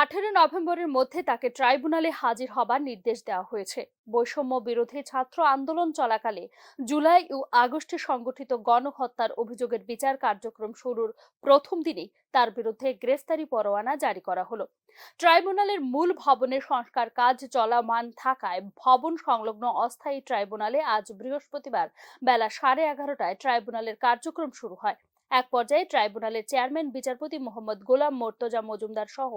18 নভেম্বরের মধ্যে তাকে ট্রাইব্যুনালে হাজির হবার নির্দেশ দেওয়া হয়েছে। বৈষম্য বিরোধী ছাত্র আন্দোলন চলাকালে জুলাই ও আগস্টে সংগঠিত গণহত্যার অভিযোগের বিচার কার্যক্রম শুরুর প্রথম দিনেই তার বিরুদ্ধে গ্রেফতারি পরোয়ানা জারি করা হলো। ট্রাইব্যুনালের মূল ভবনের সংস্কার কাজ চলমান থাকায় ভবন সংলগ্ন অস্থায়ী ট্রাইব্যুনালে আজ বৃহস্পতিবার বেলা 11:30টায় ট্রাইব্যুনালের কার্যক্রম শুরু হয়। এক পর্যায়ে ট্রাইব্যুনালের চেয়ারম্যান বিচারপতি মোহাম্মদ গোলাম মোর্তজা মজুমদার সহ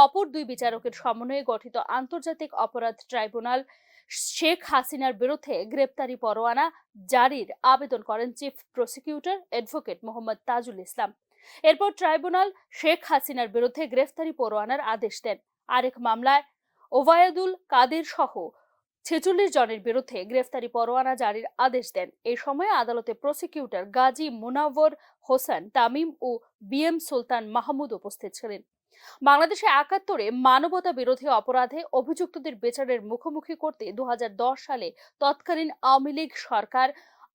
অপর দুই বিচারকের সমন্বয়ে গঠিত আন্তর্জাতিক অপরাধ ট্রাইব্যুনাল শেখ হাসিনার বিরুদ্ধে গ্রেপ্তারি পরোয়ানা জারির আবেদন করেন chief prosecutor advocate Mohammad Tajul Islam. এরপর ট্রাইব্যুনাল শেখ হাসিনার বিরুদ্ধে গ্রেফতারি পরোয়ানার আদেশ দেন। আরেক মামলায় ওবায়দুল কাদের সহ 46 জনের বিরুদ্ধে গ্রেফতারি পরোয়ানা জারির আদেশ দেন। এই সময় আদালতে প্রসিকিউটর গাজী মুনাওয়ার হোসেন তামিম ও বিএম সুলতান মাহমুদ উপস্থিত ছিলেন। বাংলাদেশে 71-এ মানবতা বিরোধী অপরাধে অভিযুক্তদের বিচারের মুখোমুখি করতে 2010 সালে তৎকালীন আওয়ামী লীগ সরকার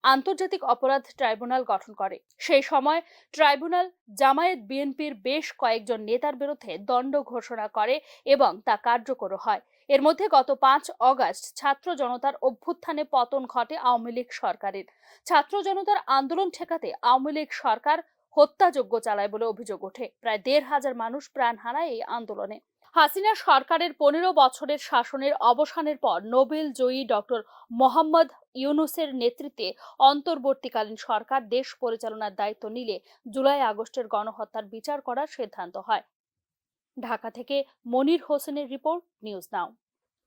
আন্তর্জাতিক অপরাধ ট্রাইব্যুনাল গঠন করে। সেই সময় ট্রাইব্যুনাল জামায়াত বিএনপির বেশ কয়েকজন নেতার বিরুদ্ধে দণ্ড ঘোষণা করে এবং তা কার্যকর হয়। এর মধ্যে গত 5 অগস্ট ছাত্র জনতার অভ্যুত্থানে পতন ঘটে আওয়ামী লীগ সরকারের। ছাত্র জনতার আন্দোলন ঠেকাতে আওয়ামী লীগ সরকার হত্যাযজ্ঞ চালায় বলে অভিযোগ ওঠে। প্রায় 1,500 মানুষ প্রাণ হারায় এই আন্দোলনে। হাসিনা সরকারের 15 বছরের শাসনের অবসানের পর নোবেল জয়ী ডক্টর মোহাম্মদ ইউনূসের নেতৃত্বে অন্তর্বর্তীকালীন সরকার দেশ পরিচালনার দায়িত্ব নিলে জুলাই আগস্টের গণহত্যার বিচার করার সিদ্ধান্ত হয়। ঢাকা থেকে মনির হোসেনের রিপোর্ট, নিউজ নাও।